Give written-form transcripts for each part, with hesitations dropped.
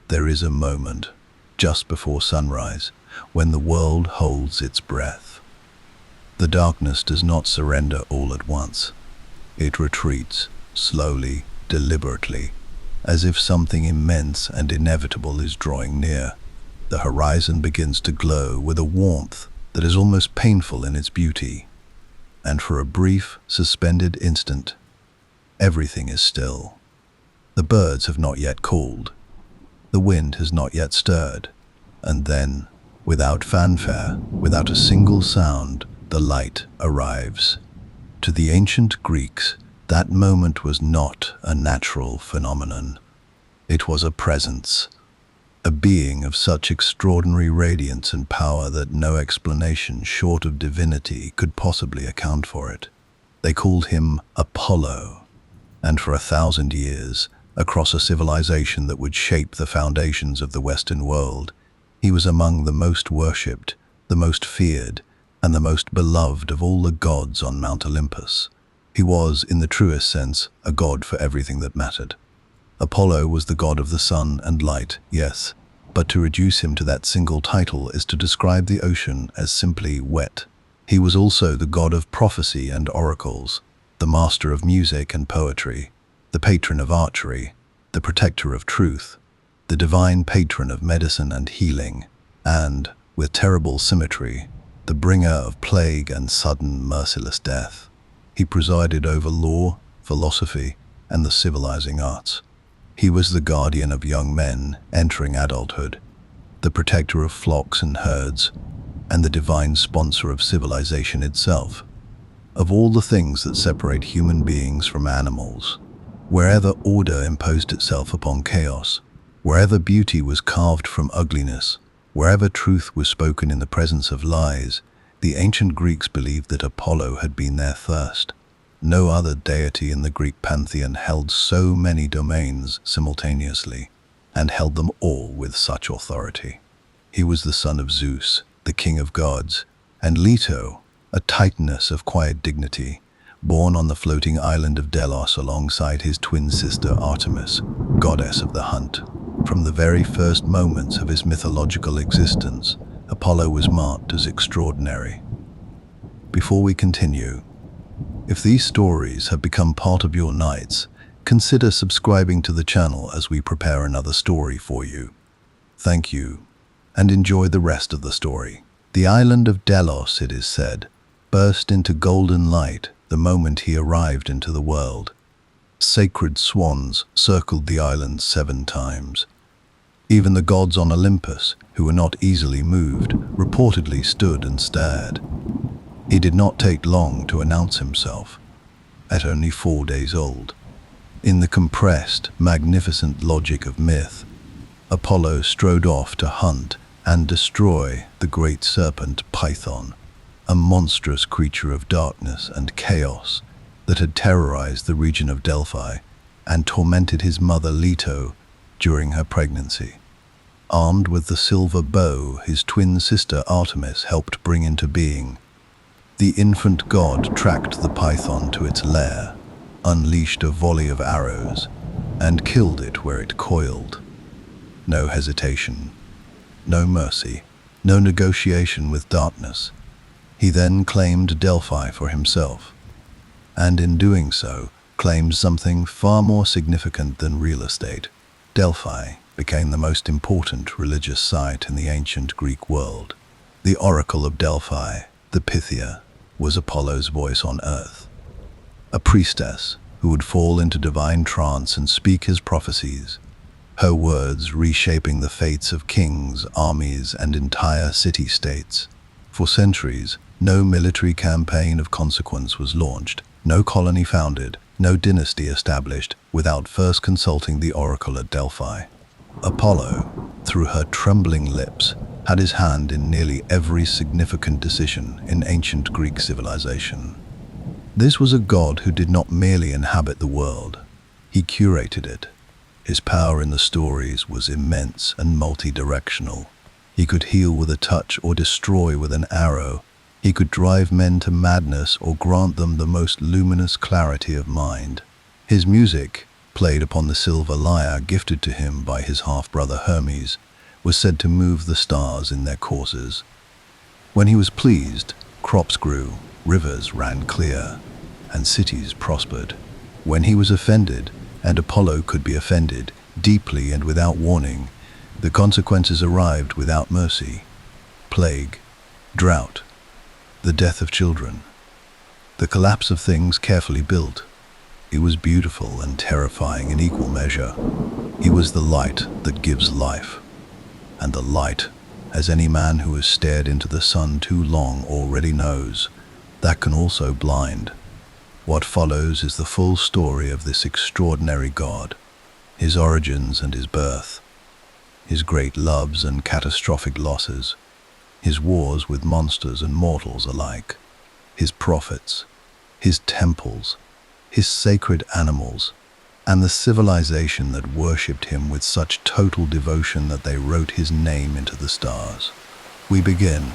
there is a moment, just before sunrise, when the world holds its breath. The darkness does not surrender all at once. It retreats, slowly, deliberately, as if something immense and inevitable is drawing near. The horizon begins to glow with a warmth that is almost painful in its beauty. And for a brief, suspended instant, everything is still. The birds have not yet called. The wind has not yet stirred. And then, without fanfare, without a single sound, the light arrives. To the ancient Greeks, that moment was not a natural phenomenon. It was a presence, a being of such extraordinary radiance and power that no explanation short of divinity could possibly account for it. They called him Apollo, and for 1,000 years, across a civilization that would shape the foundations of the Western world, he was among the most worshipped, the most feared, and the most beloved of all the gods on Mount Olympus. He was, in the truest sense, a god for everything that mattered. Apollo was the god of the sun and light, yes, but to reduce him to that single title is to describe the ocean as simply wet. He was also the god of prophecy and oracles, the master of music and poetry, the patron of archery, the protector of truth, the divine patron of medicine and healing, and, with terrible symmetry, the bringer of plague and sudden merciless death. He presided over law, philosophy, and the civilizing arts. He was the guardian of young men entering adulthood, the protector of flocks and herds, and the divine sponsor of civilization itself. Of all the things that separate human beings from animals, wherever order imposed itself upon chaos, wherever beauty was carved from ugliness, wherever truth was spoken in the presence of lies, the ancient Greeks believed that Apollo had been there first. No other deity in the Greek pantheon held so many domains simultaneously, and held them all with such authority. He was the son of Zeus, the king of gods, and Leto, a titaness of quiet dignity, born on the floating island of Delos alongside his twin sister Artemis, goddess of the hunt. From the very first moments of his mythological existence, Apollo was marked as extraordinary. Before we continue, if these stories have become part of your nights, consider subscribing to the channel as we prepare another story for you. Thank you, and enjoy the rest of the story. The island of Delos, it is said, burst into golden light the moment he arrived into the world. Sacred swans circled the island 7 times. Even the gods on Olympus, who were not easily moved, reportedly stood and stared. He did not take long to announce himself, at only 4 days old. In the compressed, magnificent logic of myth, Apollo strode off to hunt and destroy the great serpent Python, a monstrous creature of darkness and chaos that had terrorized the region of Delphi and tormented his mother Leto during her pregnancy. Armed with the silver bow his twin sister Artemis helped bring into being, the infant god tracked the python to its lair, unleashed a volley of arrows, and killed it where it coiled. No hesitation, no mercy, no negotiation with darkness. He then claimed Delphi for himself, and in doing so, claimed something far more significant than real estate. Delphi became the most important religious site in the ancient Greek world. The oracle of Delphi, the Pythia, was Apollo's voice on earth, a priestess who would fall into divine trance and speak his prophecies, her words reshaping the fates of kings, armies, and entire city-states. For centuries, no military campaign of consequence was launched, no colony founded, no dynasty established without first consulting the oracle at Delphi. Apollo, through her trembling lips, had his hand in nearly every significant decision in ancient Greek civilization. This was a god who did not merely inhabit the world, he curated it. His power in the stories was immense and multi-directional. He could heal with a touch or destroy with an arrow. He could drive men to madness or grant them the most luminous clarity of mind. His music, played upon the silver lyre gifted to him by his half-brother Hermes, was said to move the stars in their courses. When he was pleased, crops grew, rivers ran clear, and cities prospered. When he was offended, and Apollo could be offended, deeply and without warning, the consequences arrived without mercy. Plague, drought, the death of children, the collapse of things carefully built. It was beautiful and terrifying in equal measure. He was the light that gives life. And the light, as any man who has stared into the sun too long already knows, that can also blind. What follows is the full story of this extraordinary god, his origins and his birth, his great loves and catastrophic losses, his wars with monsters and mortals alike, his prophets, his temples, his sacred animals, and the civilization that worshipped him with such total devotion that they wrote his name into the stars. We begin,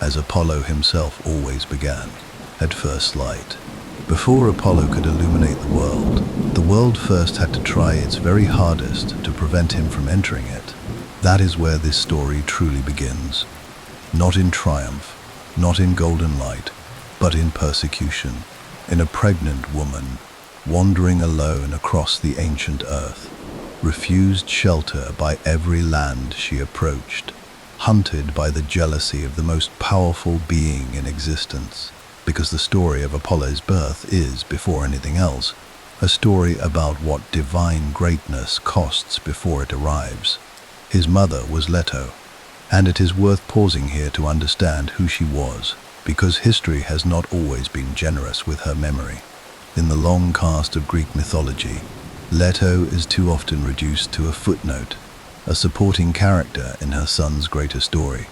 as Apollo himself always began, at first light. Before Apollo could illuminate the world first had to try its very hardest to prevent him from entering it. That is where this story truly begins. Not in triumph, not in golden light, but in persecution, in a pregnant woman, wandering alone across the ancient earth, refused shelter by every land she approached, hunted by the jealousy of the most powerful being in existence, because the story of Apollo's birth is, before anything else, a story about what divine greatness costs before it arrives. His mother was Leto, and it is worth pausing here to understand who she was, because history has not always been generous with her memory. In the long cast of Greek mythology, Leto is too often reduced to a footnote, a supporting character in her son's greater story.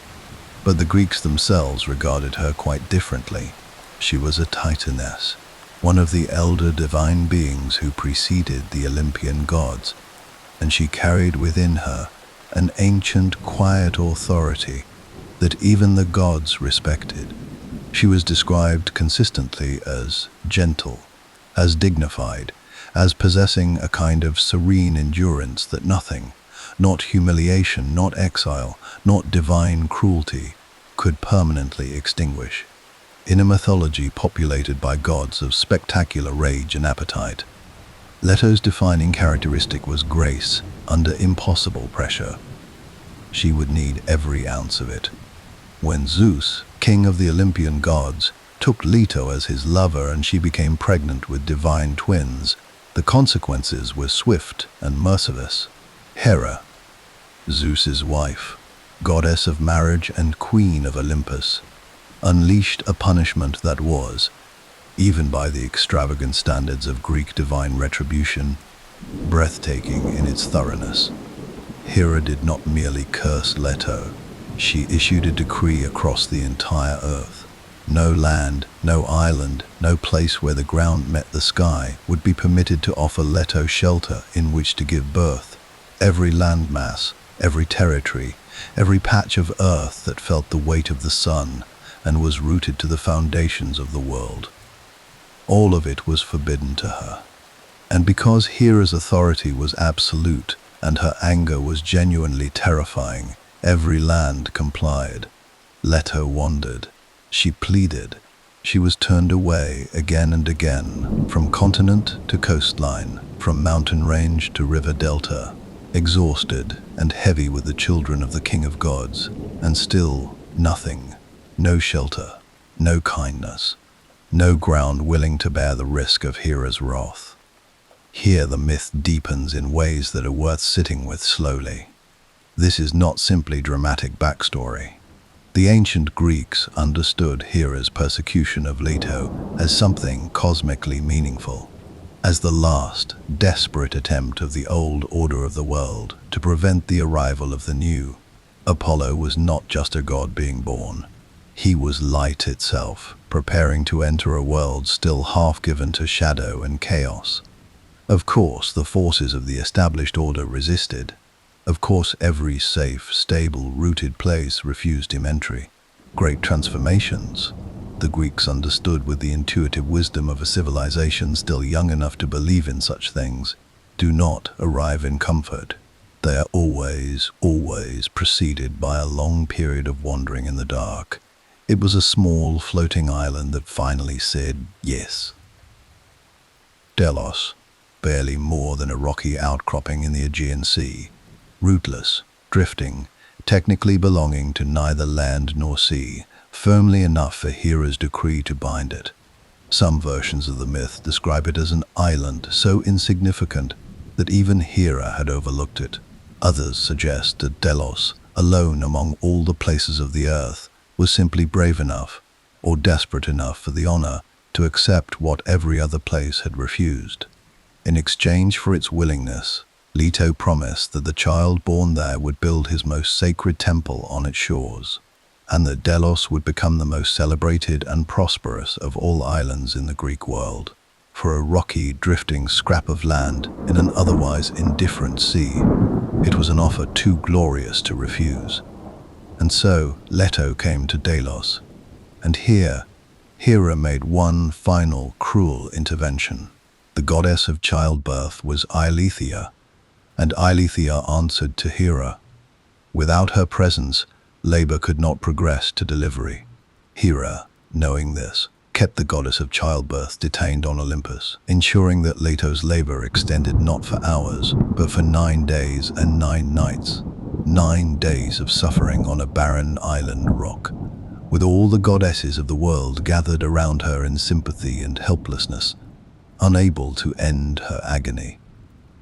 But the Greeks themselves regarded her quite differently. She was a Titaness, one of the elder divine beings who preceded the Olympian gods, and she carried within her an ancient, quiet authority that even the gods respected. She was described consistently as gentle, as dignified, as possessing a kind of serene endurance that nothing, not humiliation, not exile, not divine cruelty, could permanently extinguish. In a mythology populated by gods of spectacular rage and appetite, Leto's defining characteristic was grace under impossible pressure. She would need every ounce of it. When Zeus, king of the Olympian gods, took Leto as his lover and she became pregnant with divine twins, the consequences were swift and merciless. Hera, Zeus's wife, goddess of marriage and queen of Olympus, unleashed a punishment that was, even by the extravagant standards of Greek divine retribution, breathtaking in its thoroughness. Hera did not merely curse Leto, she issued a decree across the entire earth. No land, no island, no place where the ground met the sky would be permitted to offer Leto shelter in which to give birth. Every landmass, every territory, every patch of earth that felt the weight of the sun and was rooted to the foundations of the world, all of it was forbidden to her. And because Hera's authority was absolute and her anger was genuinely terrifying, every land complied. Leto wandered. She pleaded. She was turned away again and again, from continent to coastline, from mountain range to river delta, exhausted and heavy with the children of the King of Gods, and still nothing, no shelter, no kindness, no ground willing to bear the risk of Hera's wrath. Here the myth deepens in ways that are worth sitting with slowly. This is not simply dramatic backstory. The ancient Greeks understood Hera's persecution of Leto as something cosmically meaningful, as the last, desperate attempt of the old order of the world to prevent the arrival of the new. Apollo was not just a god being born. He was light itself, preparing to enter a world still half given to shadow and chaos. Of course, the forces of the established order resisted. Of course, every safe, stable, rooted place refused him entry. Great transformations, the Greeks understood with the intuitive wisdom of a civilization still young enough to believe in such things, do not arrive in comfort. They are always preceded by a long period of wandering in the dark. It was a small, floating island that finally said yes. Delos, barely more than a rocky outcropping in the Aegean Sea, rootless, drifting, technically belonging to neither land nor sea, firmly enough for Hera's decree to bind it. Some versions of the myth describe it as an island so insignificant that even Hera had overlooked it. Others suggest that Delos, alone among all the places of the earth, was simply brave enough, or desperate enough for the honor, to accept what every other place had refused. In exchange for its willingness, Leto promised that the child born there would build his most sacred temple on its shores, and that Delos would become the most celebrated and prosperous of all islands in the Greek world. For a rocky, drifting scrap of land in an otherwise indifferent sea, it was an offer too glorious to refuse. And so Leto came to Delos, and here Hera made one final cruel intervention. The goddess of childbirth was Eileithyia, and Eileithyia answered to Hera. Without her presence, labor could not progress to delivery. Hera, knowing this, kept the goddess of childbirth detained on Olympus, ensuring that Leto's labor extended not for hours, but for 9 days and 9 nights. 9 days of suffering on a barren island rock, with all the goddesses of the world gathered around her in sympathy and helplessness, unable to end her agony.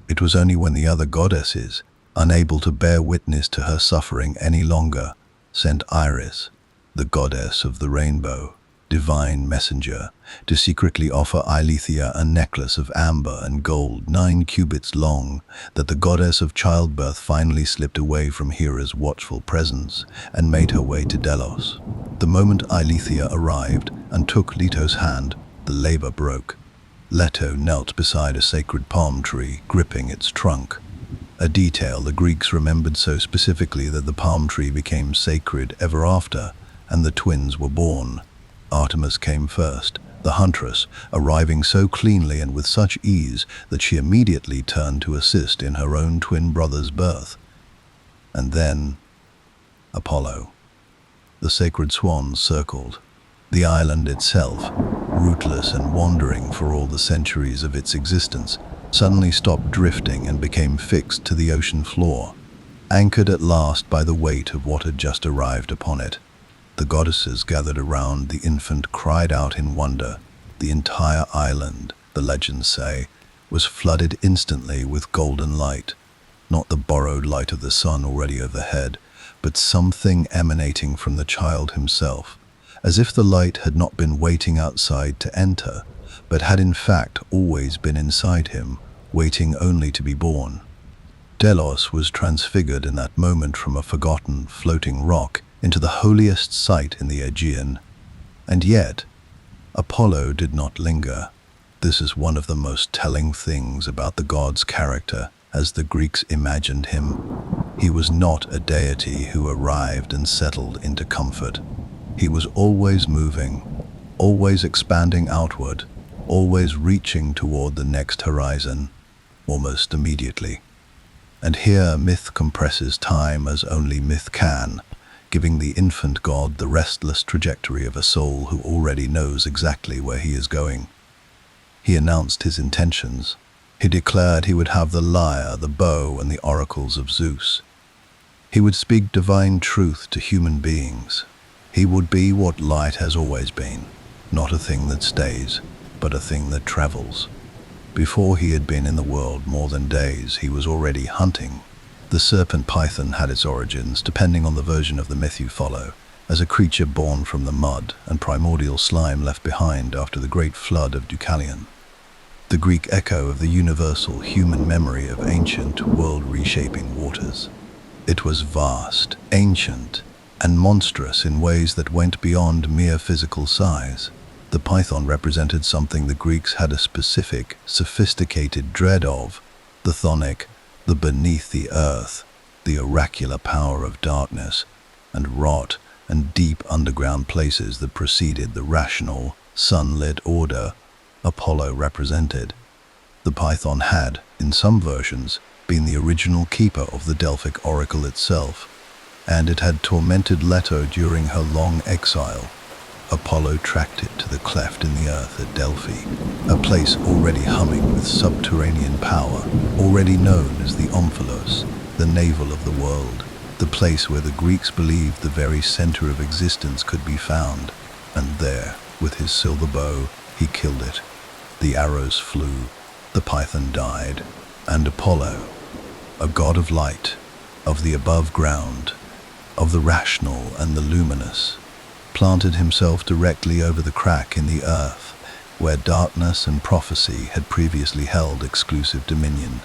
It was only when the other goddesses, unable to bear witness to her suffering any longer, sent Iris, the goddess of the rainbow, divine messenger, to secretly offer Eileithyia a necklace of amber and gold 9 cubits long, that the goddess of childbirth finally slipped away from Hera's watchful presence and made her way to Delos. The moment Eileithyia arrived and took Leto's hand, the labor broke. Leto knelt beside a sacred palm tree, gripping its trunk, a detail the Greeks remembered so specifically that the palm tree became sacred ever after, and the twins were born. Artemis came first, the huntress, arriving so cleanly and with such ease that she immediately turned to assist in her own twin brother's birth. And then Apollo. The sacred swan circled. The island itself, rootless and wandering for all the centuries of its existence, suddenly stopped drifting and became fixed to the ocean floor, anchored at last by the weight of what had just arrived upon it. The goddesses gathered around the infant cried out in wonder. The entire island, the legends say, was flooded instantly with golden light, not the borrowed light of the sun already overhead, but something emanating from the child himself, as if the light had not been waiting outside to enter, but had in fact always been inside him, waiting only to be born. Delos was transfigured in that moment from a forgotten, floating rock into the holiest site in the Aegean. And yet, Apollo did not linger. This is one of the most telling things about the god's character as the Greeks imagined him. He was not a deity who arrived and settled into comfort. He was always moving, always expanding outward, always reaching toward the next horizon, almost immediately. And here myth compresses time as only myth can, giving the infant god the restless trajectory of a soul who already knows exactly where he is going. He announced his intentions. He declared he would have the lyre, the bow, and the oracles of Zeus. He would speak divine truth to human beings. He would be what light has always been, not a thing that stays, but a thing that travels. Before he had been in the world more than days, he was already hunting. The serpent python had its origins, depending on the version of the myth you follow, as a creature born from the mud and primordial slime left behind after the great flood of Deucalion. The Greek echo of the universal human memory of ancient, world-reshaping waters. It was vast, ancient, and monstrous in ways that went beyond mere physical size. The python represented something the Greeks had a specific, sophisticated dread of: the chthonic, the beneath the earth, the oracular power of darkness, and rot and deep underground places that preceded the rational, sunlit order Apollo represented. The python had, in some versions, been the original keeper of the Delphic oracle itself, and it had tormented Leto during her long exile. Apollo tracked it to the cleft in the earth at Delphi, a place already humming with subterranean power, already known as the Omphalos, the navel of the world, the place where the Greeks believed the very center of existence could be found. And there, with his silver bow, he killed it. The arrows flew, the python died, and Apollo, a god of light, of the above ground, of the rational and the luminous, planted himself directly over the crack in the earth where darkness and prophecy had previously held exclusive dominion,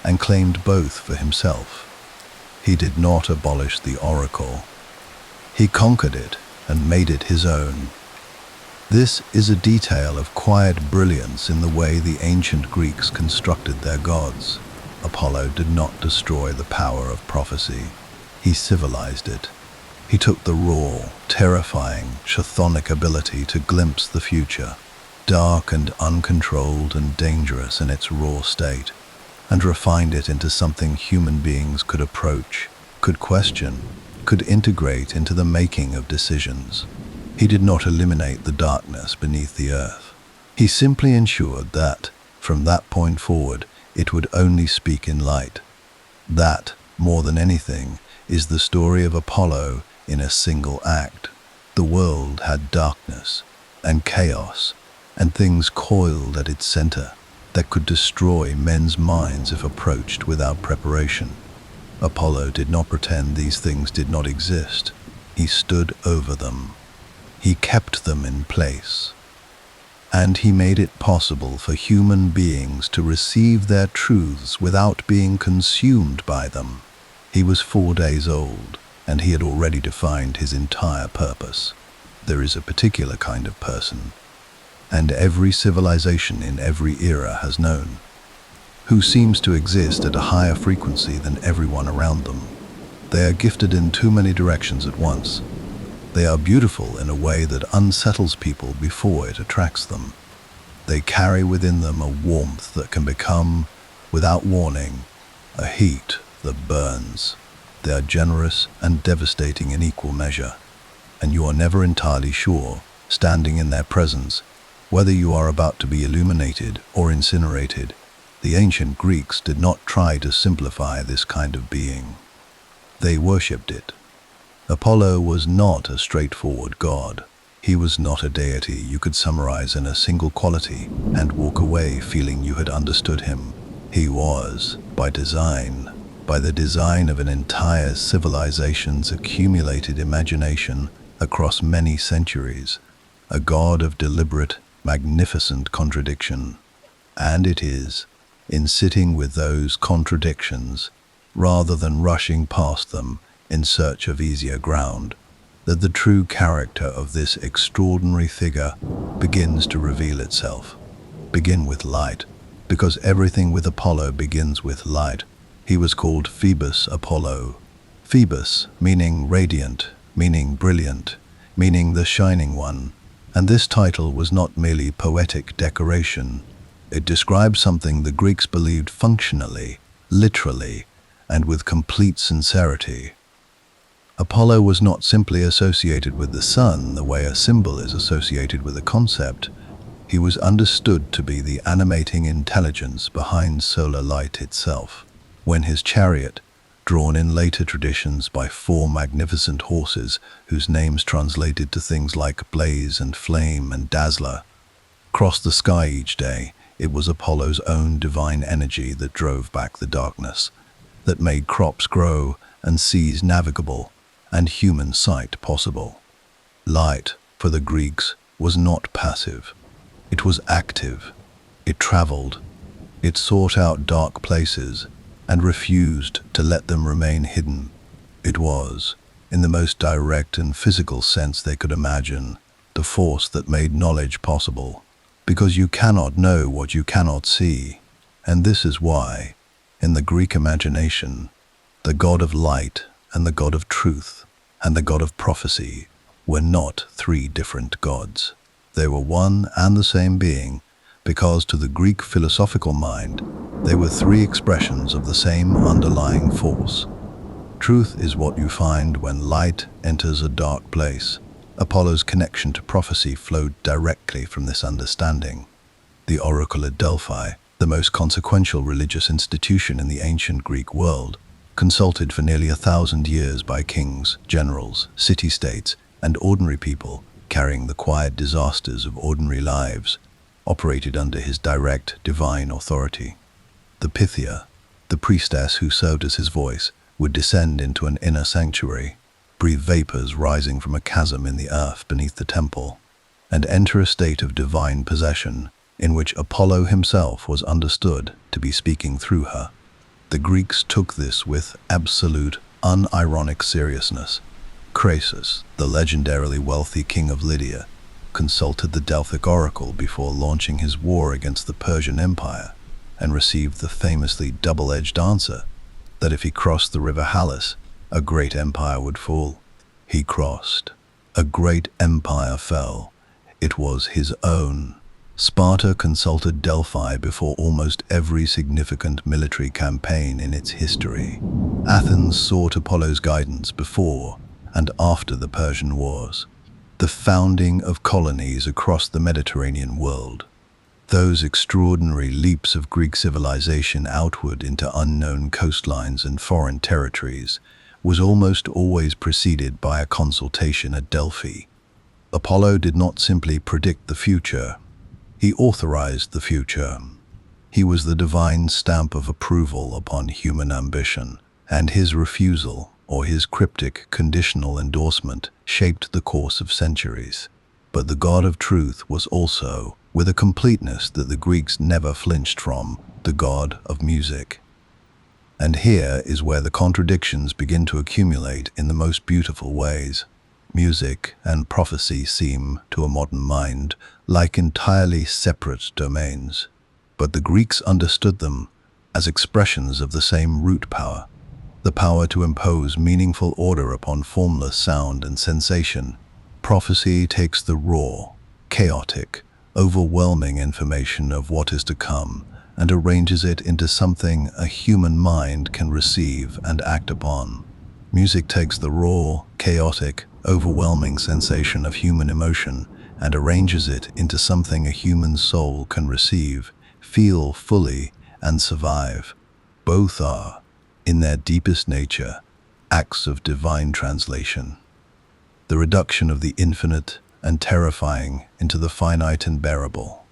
and claimed both for himself. He did not abolish the oracle. He conquered it and made it his own. This is a detail of quiet brilliance in the way the ancient Greeks constructed their gods. Apollo did not destroy the power of prophecy. He civilized it. He took the raw, terrifying, chthonic ability to glimpse the future, dark and uncontrolled and dangerous in its raw state, and refined it into something human beings could approach, could question, could integrate into the making of decisions. He did not eliminate the darkness beneath the earth. He simply ensured that, from that point forward, it would only speak in light. That, more than anything, is the story of Apollo in a single act. The world had darkness and chaos and things coiled at its center that could destroy men's minds if approached without preparation. Apollo did not pretend these things did not exist. He stood over them. He kept them in place. And he made it possible for human beings to receive their truths without being consumed by them. He was 4 days old, and he had already defined his entire purpose. There is a particular kind of person, and every civilization in every era has known, who seems to exist at a higher frequency than everyone around them. They are gifted in too many directions at once. They are beautiful in a way that unsettles people before it attracts them. They carry within them a warmth that can become, without warning, a heat that burns. They are generous and devastating in equal measure, and you are never entirely sure, standing in their presence, whether you are about to be illuminated or incinerated. The ancient Greeks did not try to simplify this kind of being. They worshipped it. Apollo was not a straightforward god. He was not a deity you could summarize in a single quality and walk away feeling you had understood him. He was, by design, by the design of an entire civilization's accumulated imagination across many centuries, a god of deliberate, magnificent contradiction. And it is, in sitting with those contradictions, rather than rushing past them in search of easier ground, that the true character of this extraordinary figure begins to reveal itself. Begin with light, because everything with Apollo begins with light. He was called Phoebus Apollo. Phoebus, meaning radiant, meaning brilliant, meaning the shining one. And this title was not merely poetic decoration. It described something the Greeks believed functionally, literally, and with complete sincerity. Apollo was not simply associated with the sun the way a symbol is associated with a concept. He was understood to be the animating intelligence behind solar light itself. When his chariot, drawn in later traditions by 4 magnificent horses whose names translated to things like blaze and flame and dazzler, crossed the sky each day, it was Apollo's own divine energy that drove back the darkness, that made crops grow and seas navigable and human sight possible. Light, for the Greeks, was not passive. It was active. It traveled. It sought out dark places and refused to let them remain hidden. It was, in the most direct and physical sense they could imagine, the force that made knowledge possible, because you cannot know what you cannot see. And this is why, in the Greek imagination, the god of light and the god of truth and the god of prophecy were not 3 different gods. They were one and the same being, because to the Greek philosophical mind, they were three expressions of the same underlying force. Truth is what you find when light enters a dark place. Apollo's connection to prophecy flowed directly from this understanding. The oracle at Delphi, the most consequential religious institution in the ancient Greek world, consulted for nearly 1,000 years by kings, generals, city-states, and ordinary people carrying the quiet disasters of ordinary lives, operated under his direct divine authority. The Pythia, the priestess who served as his voice, would descend into an inner sanctuary, breathe vapors rising from a chasm in the earth beneath the temple, and enter a state of divine possession in which Apollo himself was understood to be speaking through her. The Greeks took this with absolute, unironic seriousness. Croesus, the legendarily wealthy king of Lydia, consulted the Delphic oracle before launching his war against the Persian Empire, and received the famously double-edged answer that if he crossed the river Halys, a great empire would fall. He crossed. A great empire fell. It was his own. Sparta consulted Delphi before almost every significant military campaign in its history. Athens sought Apollo's guidance before and after the Persian Wars, the founding of colonies across the Mediterranean world. Those extraordinary leaps of Greek civilization outward into unknown coastlines and foreign territories was almost always preceded by a consultation at Delphi. Apollo did not simply predict the future, he authorized the future. He was the divine stamp of approval upon human ambition, and his refusal, or his cryptic conditional endorsement, shaped the course of centuries. But the God of truth was also, with a completeness that the Greeks never flinched from, the God of music. And here is where the contradictions begin to accumulate in the most beautiful ways. Music and prophecy seem, to a modern mind, like entirely separate domains, but the Greeks understood them as expressions of the same root power, the power to impose meaningful order upon formless sound and sensation. Prophecy takes the raw, chaotic, overwhelming information of what is to come and arranges it into something a human mind can receive and act upon. Music takes the raw, chaotic, overwhelming sensation of human emotion and arranges it into something a human soul can receive, feel fully, and survive. Both are, in their deepest nature, acts of divine translation. The reduction of the infinite and terrifying into the finite and bearable.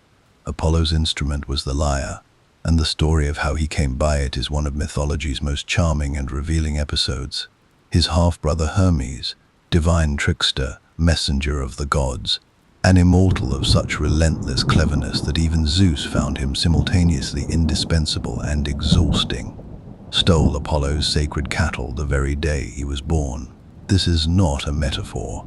Apollo's instrument was the lyre, and the story of how he came by it is one of mythology's most charming and revealing episodes. His half-brother Hermes, divine trickster, messenger of the gods, an immortal of such relentless cleverness that even Zeus found him simultaneously indispensable and exhausting, stole Apollo's sacred cattle the very day he was born. This is not a metaphor.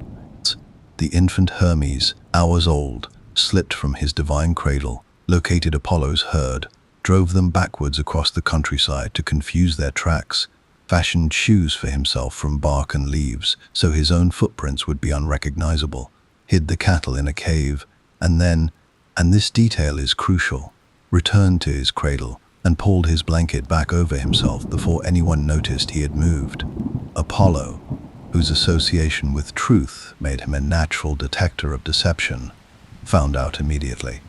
The infant Hermes, hours old, slipped from his divine cradle, located Apollo's herd, drove them backwards across the countryside to confuse their tracks, fashioned shoes for himself from bark and leaves so his own footprints would be unrecognizable, hid the cattle in a cave, and then, and this detail is crucial, returned to his cradle and pulled his blanket back over himself before anyone noticed he had moved. Apollo, whose association with truth made him a natural detector of deception, found out immediately.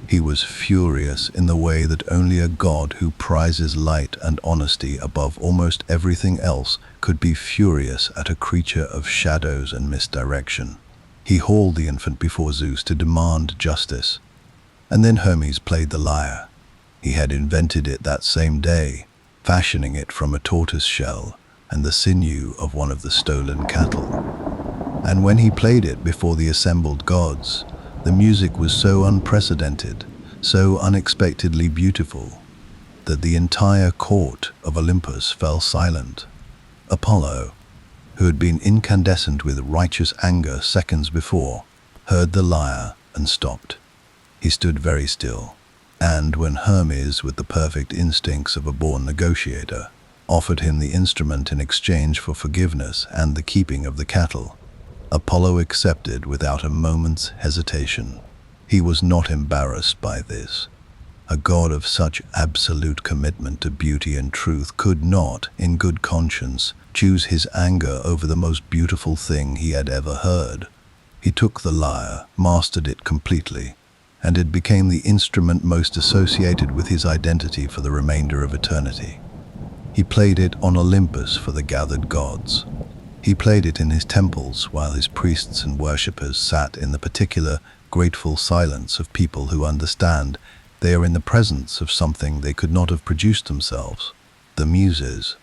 He was furious in the way that only a god who prizes light and honesty above almost everything else could be furious at a creature of shadows and misdirection. He hauled the infant before Zeus to demand justice, and then Hermes played the lyre. He had invented it that same day, fashioning it from a tortoise shell and the sinew of one of the stolen cattle. And when he played it before the assembled gods, the music was so unprecedented, so unexpectedly beautiful, that the entire court of Olympus fell silent. Apollo, who had been incandescent with righteous anger seconds before, heard the lyre and stopped. He stood very still, and when Hermes, with the perfect instincts of a born negotiator, offered him the instrument in exchange for forgiveness and the keeping of the cattle, Apollo accepted without a moment's hesitation. He was not embarrassed by this. A god of such absolute commitment to beauty and truth could not, in good conscience, choose his anger over the most beautiful thing he had ever heard. He took the lyre, mastered it completely, and it became the instrument most associated with his identity for the remainder of eternity. He played it on Olympus for the gathered gods. He played it in his temples while his priests and worshippers sat in the particular, grateful silence of people who understand they are in the presence of something they could not have produced themselves. The Muses,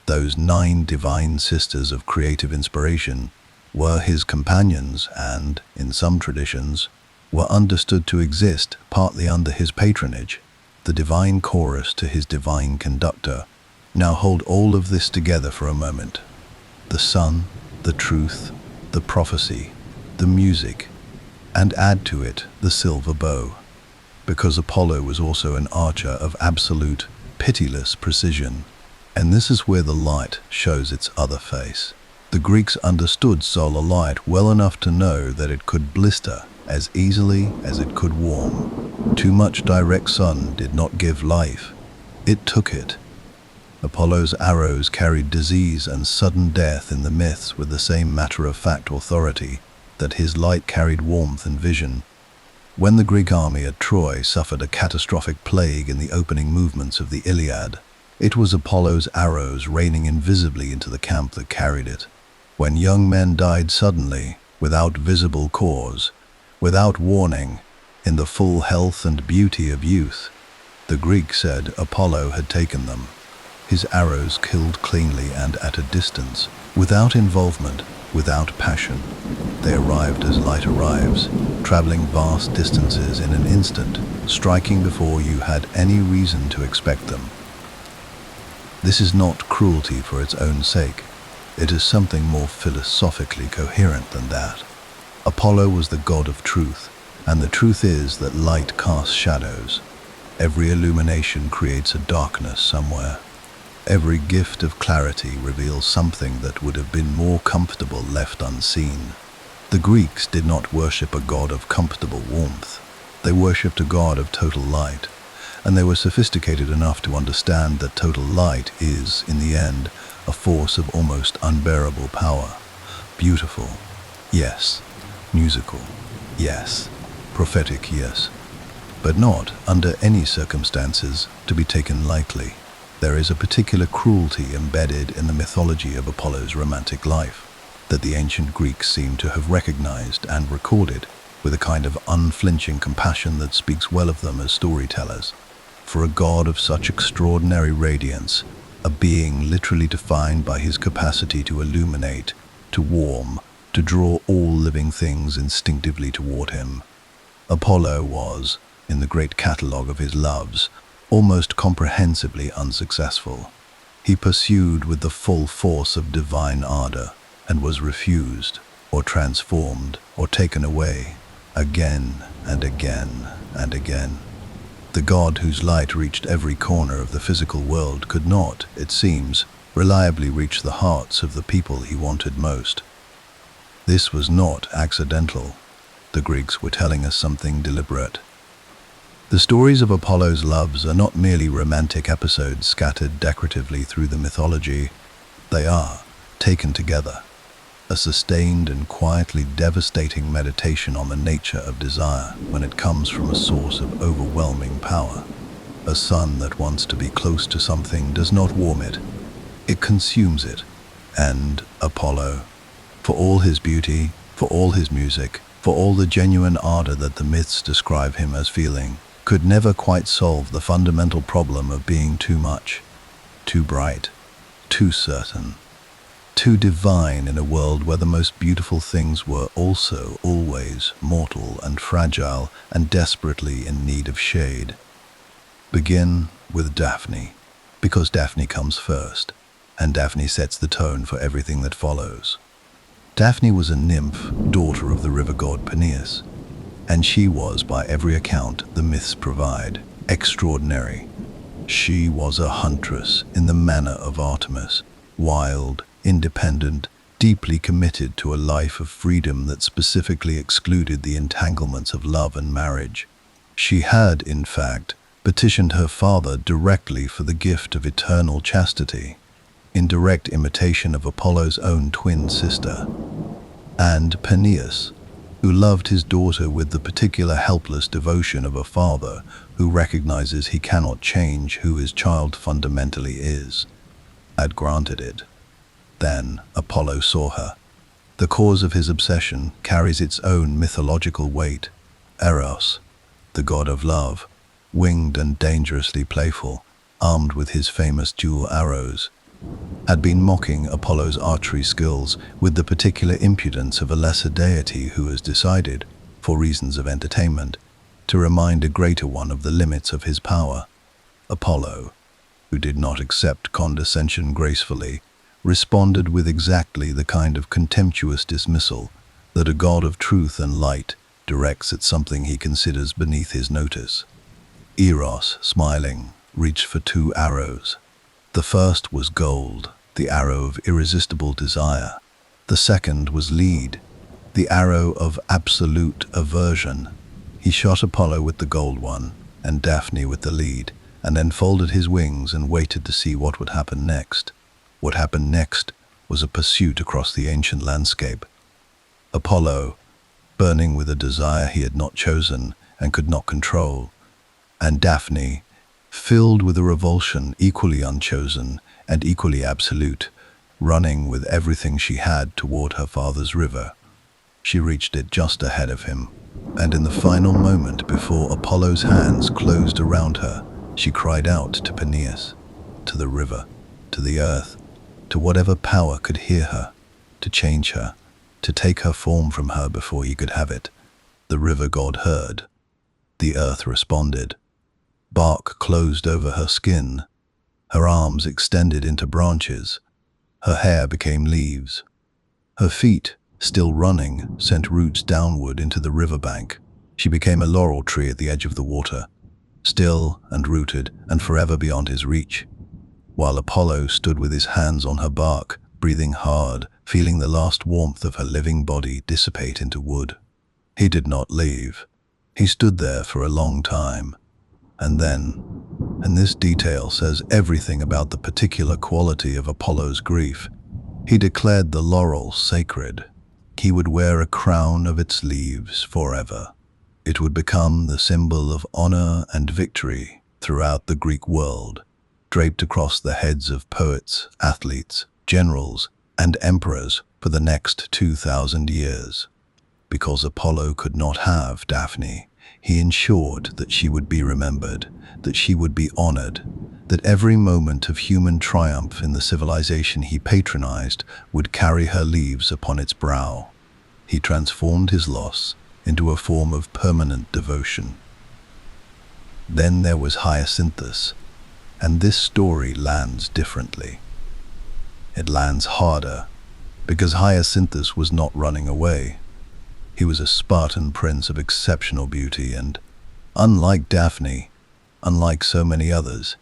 those 9 divine sisters of creative inspiration, were his companions and, in some traditions, were understood to exist partly under his patronage, the divine chorus to his divine conductor. Now hold all of this together for a moment. The sun, the truth, the prophecy, the music, and add to it the silver bow. Because Apollo was also an archer of absolute, pitiless precision. And this is where the light shows its other face. The Greeks understood solar light well enough to know that it could blister as easily as it could warm. Too much direct sun did not give life, it took it. Apollo's arrows carried disease and sudden death in the myths with the same matter-of-fact authority that his light carried warmth and vision. When the Greek army at Troy suffered a catastrophic plague in the opening movements of the Iliad, it was Apollo's arrows raining invisibly into the camp that carried it. When young men died suddenly, without visible cause, without warning, in the full health and beauty of youth, the Greeks said Apollo had taken them. His arrows killed cleanly and at a distance, without involvement, without passion. They arrived as light arrives, traveling vast distances in an instant, striking before you had any reason to expect them. This is not cruelty for its own sake. It is something more philosophically coherent than that. Apollo was the god of truth, and the truth is that light casts shadows. Every illumination creates a darkness somewhere. Every gift of clarity reveals something that would have been more comfortable left unseen. The Greeks did not worship a god of comfortable warmth. They worshipped a god of total light, and they were sophisticated enough to understand that total light is, in the end, a force of almost unbearable power. Beautiful, yes. Musical, yes. Prophetic, yes. But not, under any circumstances, to be taken lightly. There is a particular cruelty embedded in the mythology of Apollo's romantic life that the ancient Greeks seem to have recognized and recorded with a kind of unflinching compassion that speaks well of them as storytellers. For a god of such extraordinary radiance, a being literally defined by his capacity to illuminate, to warm, to draw all living things instinctively toward him, Apollo was, in the great catalogue of his loves, almost comprehensively unsuccessful. He pursued with the full force of divine ardor, and was refused, or transformed, or taken away, again and again and again. The god whose light reached every corner of the physical world could not, it seems, reliably reach the hearts of the people he wanted most. This was not accidental. The Greeks were telling us something deliberate. The stories of Apollo's loves are not merely romantic episodes scattered decoratively through the mythology. They are, taken together, a sustained and quietly devastating meditation on the nature of desire when it comes from a source of overwhelming power. A sun that wants to be close to something does not warm it, it consumes it. And Apollo, for all his beauty, for all his music, for all the genuine ardor that the myths describe him as feeling, could never quite solve the fundamental problem of being too much, too bright, too certain, too divine in a world where the most beautiful things were also always mortal and fragile and desperately in need of shade. Begin with Daphne, because Daphne comes first, and Daphne sets the tone for everything that follows. Daphne was a nymph, daughter of the river god Peneus, and she was, by every account the myths provide, extraordinary. She was a huntress in the manner of Artemis, wild, independent, deeply committed to a life of freedom that specifically excluded the entanglements of love and marriage. She had, in fact, petitioned her father directly for the gift of eternal chastity, in direct imitation of Apollo's own twin sister, and Peneus, who loved his daughter with the particular helpless devotion of a father who recognizes he cannot change who his child fundamentally is, had granted it. Then Apollo saw her. The cause of his obsession carries its own mythological weight. Eros, the god of love, winged and dangerously playful, armed with his famous dual arrows, had been mocking Apollo's archery skills with the particular impudence of a lesser deity who has decided, for reasons of entertainment, to remind a greater one of the limits of his power. Apollo, who did not accept condescension gracefully, responded with exactly the kind of contemptuous dismissal that a god of truth and light directs at something he considers beneath his notice. Eros, smiling, reached for 2 arrows. The first was gold, the arrow of irresistible desire. The second was lead, the arrow of absolute aversion. He shot Apollo with the gold one, and Daphne with the lead, and then folded his wings and waited to see what would happen next. What happened next was a pursuit across the ancient landscape. Apollo, burning with a desire he had not chosen and could not control, and Daphne, filled with a revulsion equally unchosen and equally absolute, running with everything she had toward her father's river. She reached it just ahead of him, and in the final moment before Apollo's hands closed around her, she cried out to Peneus, to the river, to the earth, to whatever power could hear her, to change her, to take her form from her before he could have it. The river god heard. The earth responded. Bark closed over her skin. Her arms extended into branches. Her hair became leaves. Her feet, still running, sent roots downward into the riverbank. She became a laurel tree at the edge of the water, still and rooted and forever beyond his reach, while Apollo stood with his hands on her bark, breathing hard, feeling the last warmth of her living body dissipate into wood. He did not leave. He stood there for a long time. And then, and this detail says everything about the particular quality of Apollo's grief, he declared the laurel sacred. He would wear a crown of its leaves forever. It would become the symbol of honor and victory throughout the Greek world, draped across the heads of poets, athletes, generals, and emperors for the next 2,000 years. Because Apollo could not have Daphne, he ensured that she would be remembered, that she would be honored, that every moment of human triumph in the civilization he patronized would carry her leaves upon its brow. He transformed his loss into a form of permanent devotion. Then there was Hyacinthus, and this story lands differently. It lands harder, because Hyacinthus was not running away. He was a Spartan prince of exceptional beauty and, unlike Daphne, unlike so many others,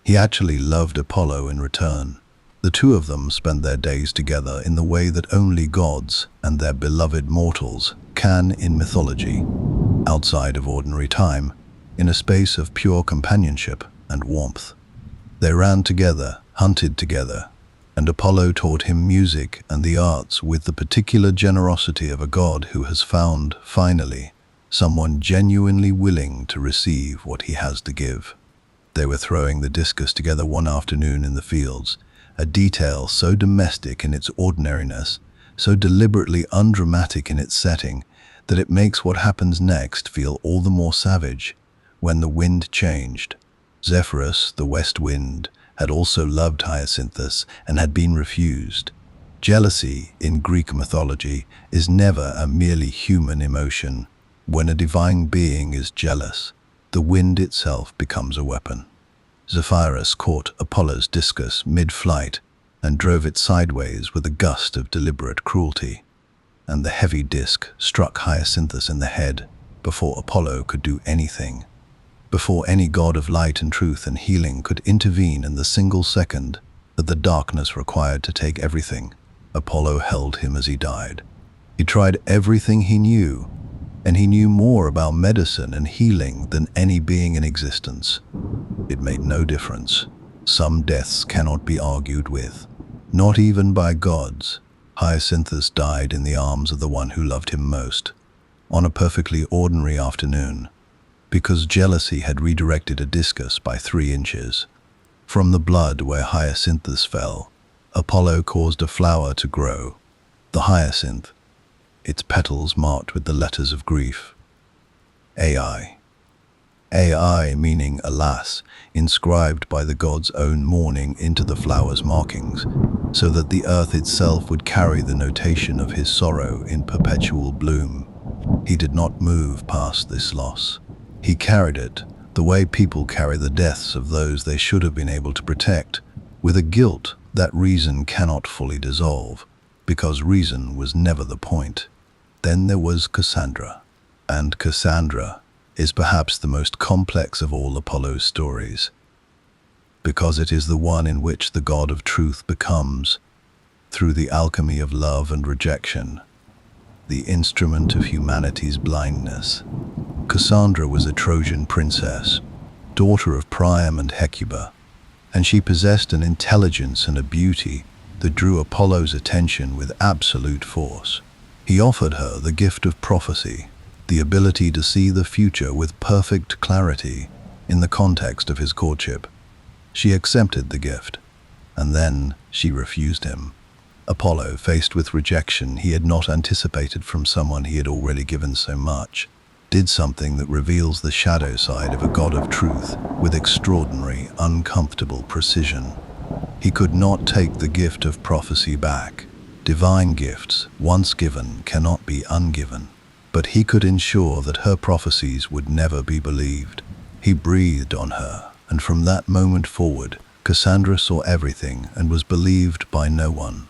he actually loved Apollo in return. The two of them spent their days together in the way that only gods and their beloved mortals can in mythology, outside of ordinary time, in a space of pure companionship and warmth. They ran together, hunted together, and Apollo taught him music and the arts with the particular generosity of a god who has found, finally, someone genuinely willing to receive what he has to give. They were throwing the discus together one afternoon in the fields, a detail so domestic in its ordinariness, so deliberately undramatic in its setting, that it makes what happens next feel all the more savage. When the wind changed, Zephyrus, the west wind, had also loved Hyacinthus and had been refused. Jealousy, in Greek mythology, is never a merely human emotion. When a divine being is jealous, the wind itself becomes a weapon. Zephyrus caught Apollo's discus mid-flight and drove it sideways with a gust of deliberate cruelty, and the heavy disc struck Hyacinthus in the head before Apollo could do anything. Before any god of light and truth and healing could intervene in the single second that the darkness required to take everything, Apollo held him as he died. He tried everything he knew, and he knew more about medicine and healing than any being in existence. It made no difference. Some deaths cannot be argued with, not even by gods. Hyacinthus died in the arms of the one who loved him most, on a perfectly ordinary afternoon, because jealousy had redirected a discus by 3 inches. From the blood where Hyacinthus fell, Apollo caused a flower to grow, the hyacinth, its petals marked with the letters of grief. Ai. Ai meaning alas, inscribed by the god's own mourning into the flower's markings, so that the earth itself would carry the notation of his sorrow in perpetual bloom. He did not move past this loss. He carried it the way people carry the deaths of those they should have been able to protect, with a guilt that reason cannot fully dissolve, because reason was never the point. Then there was Cassandra, and Cassandra is perhaps the most complex of all Apollo's stories, because it is the one in which the god of truth becomes, through the alchemy of love and rejection, the instrument of humanity's blindness. Cassandra was a Trojan princess, daughter of Priam and Hecuba, and she possessed an intelligence and a beauty that drew Apollo's attention with absolute force. He offered her the gift of prophecy, the ability to see the future with perfect clarity in the context of his courtship. She accepted the gift, and then she refused him. Apollo, faced with rejection he had not anticipated from someone he had already given so much, did something that reveals the shadow side of a god of truth with extraordinary, uncomfortable precision. He could not take the gift of prophecy back. Divine gifts, once given, cannot be ungiven. But he could ensure that her prophecies would never be believed. He breathed on her, and from that moment forward, Cassandra saw everything and was believed by no one.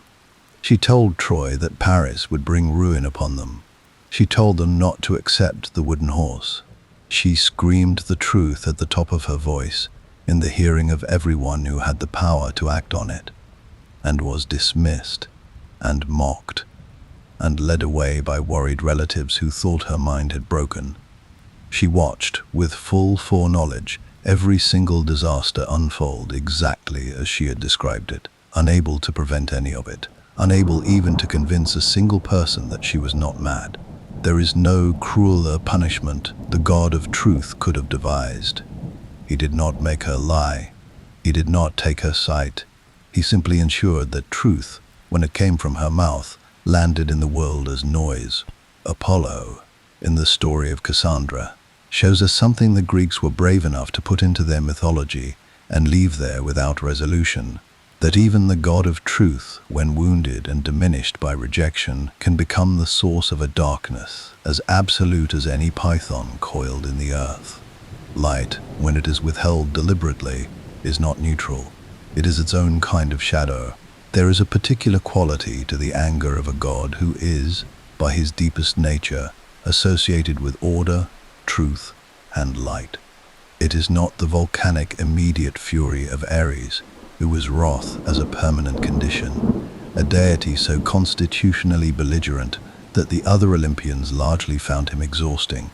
She told Troy that Paris would bring ruin upon them. She told them not to accept the wooden horse. She screamed the truth at the top of her voice, in the hearing of everyone who had the power to act on it, and was dismissed, and mocked, and led away by worried relatives who thought her mind had broken. She watched, with full foreknowledge, every single disaster unfold exactly as she had described it, unable to prevent any of it, unable even to convince a single person that she was not mad. There is no crueler punishment the god of truth could have devised. He did not make her lie. He did not take her sight. He simply ensured that truth, when it came from her mouth, landed in the world as noise. Apollo, in the story of Cassandra, shows us something the Greeks were brave enough to put into their mythology and leave there without resolution, that even the god of truth, when wounded and diminished by rejection, can become the source of a darkness as absolute as any python coiled in the earth. Light, when it is withheld deliberately, is not neutral. It is its own kind of shadow. There is a particular quality to the anger of a god who is, by his deepest nature, associated with order, truth, and light. It is not the volcanic immediate fury of Ares, who was wrath as a permanent condition, a deity so constitutionally belligerent that the other Olympians largely found him exhausting.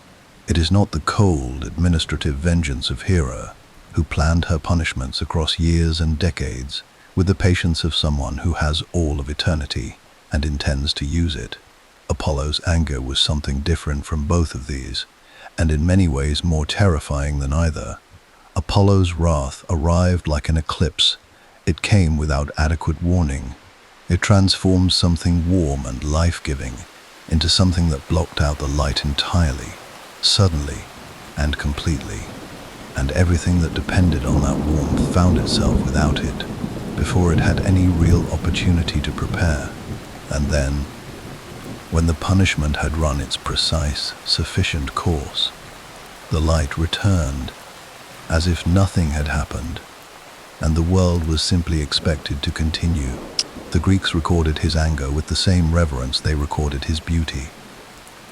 It is not the cold, administrative vengeance of Hera, who planned her punishments across years and decades with the patience of someone who has all of eternity and intends to use it. Apollo's anger was something different from both of these, and in many ways more terrifying than either. Apollo's wrath arrived like an eclipse. It came without adequate warning. It transformed something warm and life-giving into something that blocked out the light entirely, suddenly and completely, and everything that depended on that warmth found itself without it before it had any real opportunity to prepare. And then, when the punishment had run its precise, sufficient course, the light returned, as if nothing had happened, and the world was simply expected to continue. The Greeks recorded his anger with the same reverence they recorded his beauty.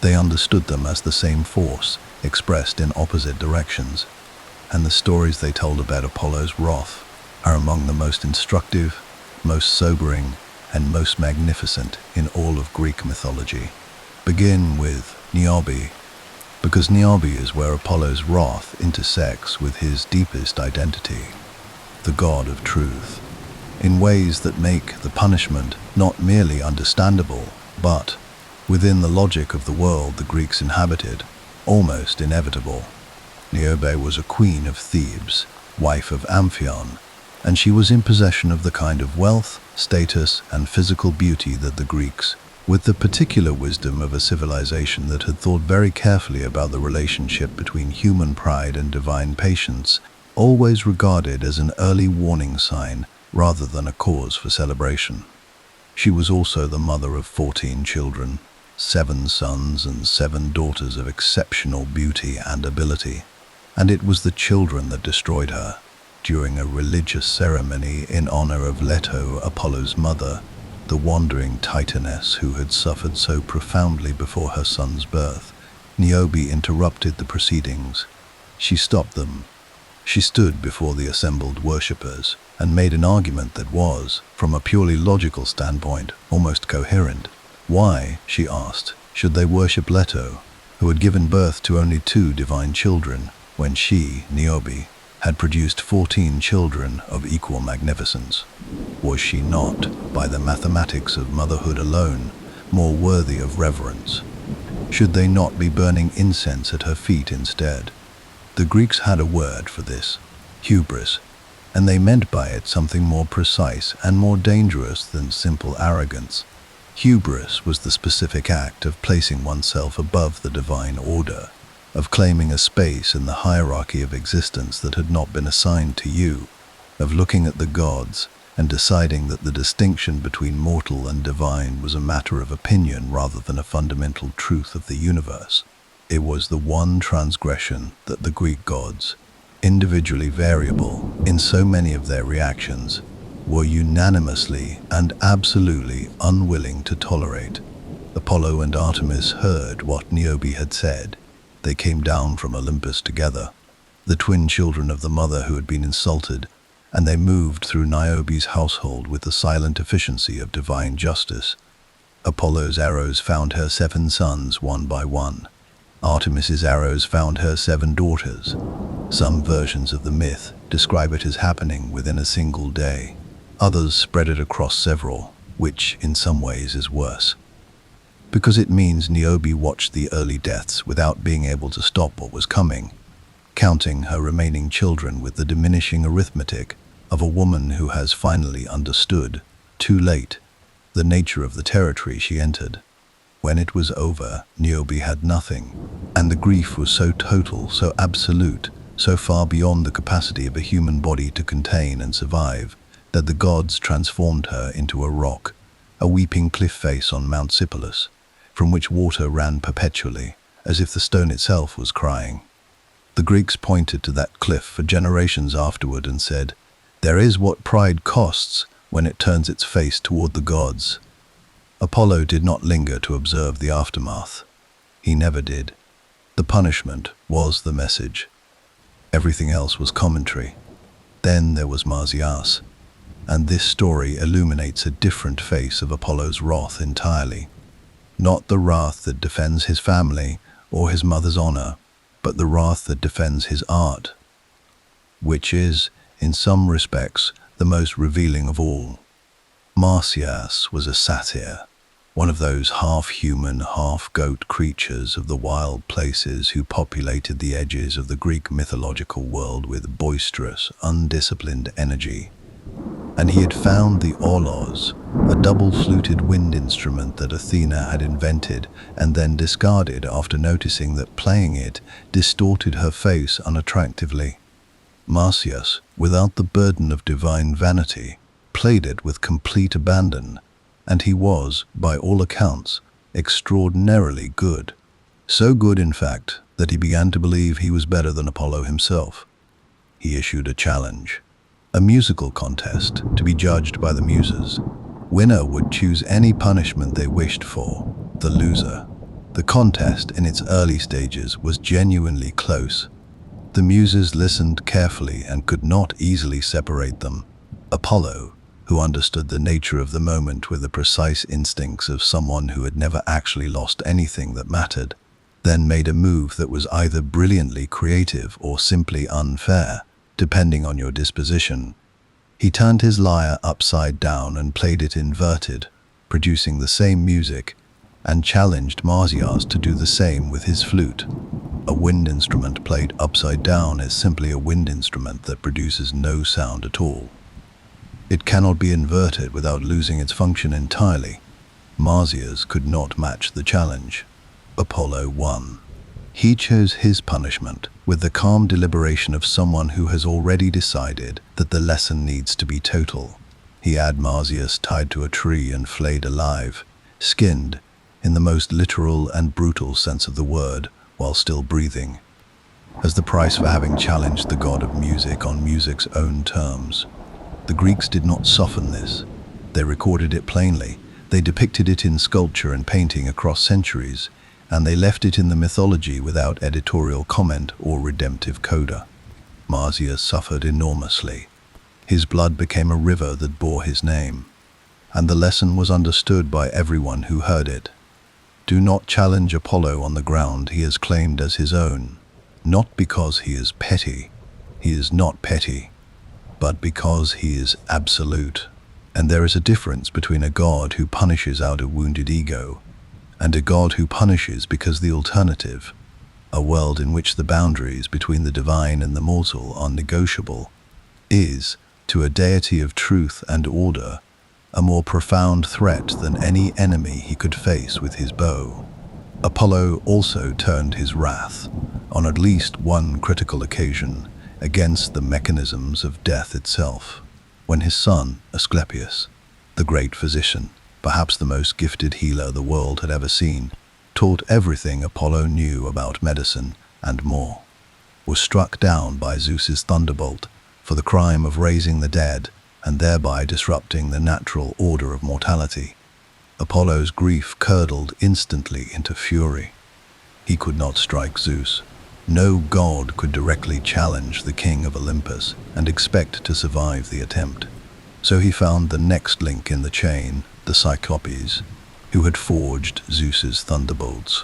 They understood them as the same force, expressed in opposite directions, and the stories they told about Apollo's wrath are among the most instructive, most sobering, and most magnificent in all of Greek mythology. Begin with Niobe, because Niobe is where Apollo's wrath intersects with his deepest identity, the god of truth, in ways that make the punishment not merely understandable, but, within the logic of the world the Greeks inhabited, almost inevitable. Niobe was a queen of Thebes, wife of Amphion, and she was in possession of the kind of wealth, status, and physical beauty that the Greeks, with the particular wisdom of a civilization that had thought very carefully about the relationship between human pride and divine patience, always regarded as an early warning sign rather than a cause for celebration. She was also the mother of 14 children, 7 sons and 7 daughters of exceptional beauty and ability, and it was the children that destroyed her. During a religious ceremony in honor of Leto, Apollo's mother, the wandering titaness who had suffered so profoundly before her son's birth, Niobe interrupted the proceedings. She stopped them. She stood before the assembled worshippers and made an argument that was, from a purely logical standpoint, almost coherent. Why, she asked, should they worship Leto, who had given birth to only 2 divine children, when she, Niobe, had produced 14 children of equal magnificence? Was she not, by the mathematics of motherhood alone, more worthy of reverence? Should they not be burning incense at her feet instead? The Greeks had a word for this, hubris, and they meant by it something more precise and more dangerous than simple arrogance. Hubris was the specific act of placing oneself above the divine order, of claiming a space in the hierarchy of existence that had not been assigned to you, of looking at the gods and deciding that the distinction between mortal and divine was a matter of opinion rather than a fundamental truth of the universe. It was the one transgression that the Greek gods, individually variable in so many of their reactions, were unanimously and absolutely unwilling to tolerate. Apollo and Artemis heard what Niobe had said. They came down from Olympus together, the twin children of the mother who had been insulted, and they moved through Niobe's household with the silent efficiency of divine justice. Apollo's arrows found her 7 sons one by one. Artemis's arrows found her 7 daughters. Some versions of the myth describe it as happening within a single day. Others spread it across several, which in some ways is worse, because it means Niobe watched the early deaths without being able to stop what was coming, counting her remaining children with the diminishing arithmetic of a woman who has finally understood, too late, the nature of the territory she entered. When it was over, Niobe had nothing, and the grief was so total, so absolute, so far beyond the capacity of a human body to contain and survive, that the gods transformed her into a rock, a weeping cliff face on Mount Sipylus, from which water ran perpetually, as if the stone itself was crying. The Greeks pointed to that cliff for generations afterward and said, "There is what pride costs when it turns its face toward the gods." Apollo did not linger to observe the aftermath. He never did. The punishment was the message. Everything else was commentary. Then there was Marsyas, and this story illuminates a different face of Apollo's wrath entirely. Not the wrath that defends his family or his mother's honor, but the wrath that defends his art, which is, in some respects, the most revealing of all. Marsyas was a satyr, one of those half-human, half-goat creatures of the wild places who populated the edges of the Greek mythological world with boisterous, undisciplined energy. And he had found the aulos, a double-fluted wind instrument that Athena had invented and then discarded after noticing that playing it distorted her face unattractively. Marsyas, without the burden of divine vanity, played it with complete abandon, and he was, by all accounts, extraordinarily good. So good, in fact, that he began to believe he was better than Apollo himself. He issued a challenge, a musical contest to be judged by the muses. Winner would choose any punishment they wished for, the loser. The contest in its early stages was genuinely close. The muses listened carefully and could not easily separate them. Apollo, who understood the nature of the moment with the precise instincts of someone who had never actually lost anything that mattered, then made a move that was either brilliantly creative or simply unfair, depending on your disposition. He turned his lyre upside down and played it inverted, producing the same music, and challenged Marsyas to do the same with his flute. A wind instrument played upside down is simply a wind instrument that produces no sound at all. It cannot be inverted without losing its function entirely. Marsyas could not match the challenge. Apollo won. He chose his punishment with the calm deliberation of someone who has already decided that the lesson needs to be total. He had Marsyas tied to a tree and flayed alive, skinned, in the most literal and brutal sense of the word, while still breathing, as the price for having challenged the god of music on music's own terms. The Greeks did not soften this. They recorded it plainly. They depicted it in sculpture and painting across centuries, and they left it in the mythology without editorial comment or redemptive coda. Marsyas suffered enormously. His blood became a river that bore his name, and the lesson was understood by everyone who heard it. Do not challenge Apollo on the ground he has claimed as his own, not because he is petty. He is not petty, but because he is absolute. And there is a difference between a god who punishes out of wounded ego and a god who punishes because the alternative, a world in which the boundaries between the divine and the mortal are negotiable, is, to a deity of truth and order, a more profound threat than any enemy he could face with his bow. Apollo also turned his wrath, on at least one critical occasion, against the mechanisms of death itself, when his son, Asclepius, the great physician, perhaps the most gifted healer the world had ever seen, taught everything Apollo knew about medicine and more, was struck down by Zeus's thunderbolt for the crime of raising the dead and thereby disrupting the natural order of mortality. Apollo's grief curdled instantly into fury. He could not strike Zeus. No god could directly challenge the king of Olympus and expect to survive the attempt. So he found the next link in the chain, the Cyclopes, who had forged Zeus's thunderbolts.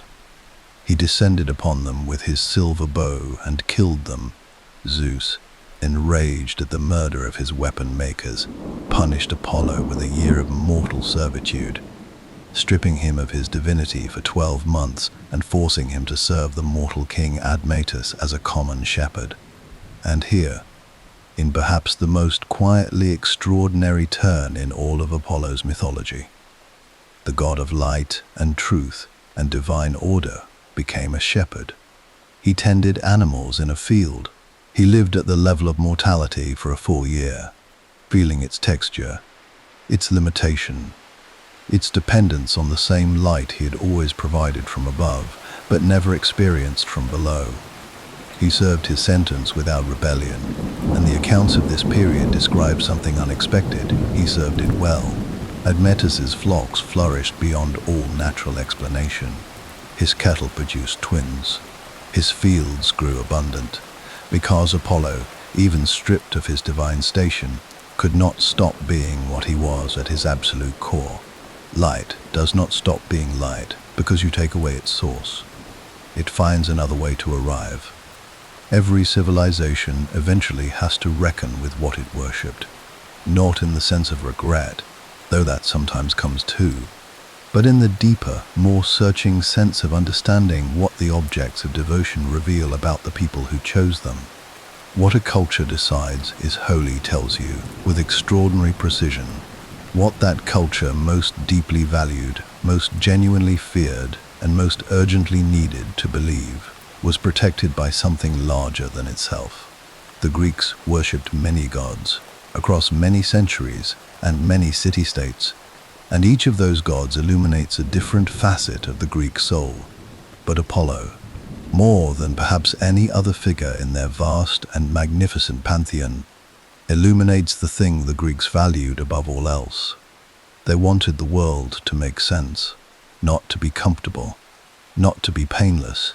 He descended upon them with his silver bow and killed them. Zeus, enraged at the murder of his weapon makers, punished Apollo with a year of mortal servitude, stripping him of his divinity for 12 months and forcing him to serve the mortal king Admetus as a common shepherd. And here, in perhaps the most quietly extraordinary turn in all of Apollo's mythology, the god of light and truth and divine order became a shepherd. He tended animals in a field. He lived at the level of mortality for a full year, feeling its texture, its limitation, its dependence on the same light he had always provided from above, but never experienced from below. He served his sentence without rebellion, and the accounts of this period describe something unexpected. He served it well. Admetus's flocks flourished beyond all natural explanation. His cattle produced twins. His fields grew abundant, because Apollo, even stripped of his divine station, could not stop being what he was at his absolute core. Light does not stop being light because you take away its source. It finds another way to arrive. Every civilization eventually has to reckon with what it worshipped, not in the sense of regret, though that sometimes comes too, but in the deeper, more searching sense of understanding what the objects of devotion reveal about the people who chose them. What a culture decides is holy tells you, with extraordinary precision, what that culture most deeply valued, most genuinely feared, and most urgently needed to believe was protected by something larger than itself. The Greeks worshipped many gods, across many centuries and many city-states, and each of those gods illuminates a different facet of the Greek soul. But Apollo, more than perhaps any other figure in their vast and magnificent pantheon, illuminates the thing the Greeks valued above all else. They wanted the world to make sense, not to be comfortable, not to be painless,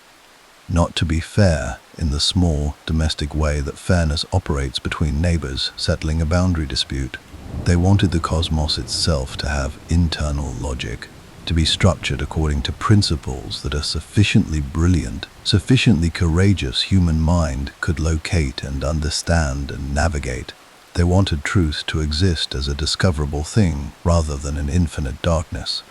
not to be fair in the small, domestic way that fairness operates between neighbors settling a boundary dispute. They wanted the cosmos itself to have internal logic, to be structured according to principles that a sufficiently brilliant, sufficiently courageous human mind could locate and understand and navigate. They wanted truth to exist as a discoverable thing rather than an infinite darkness.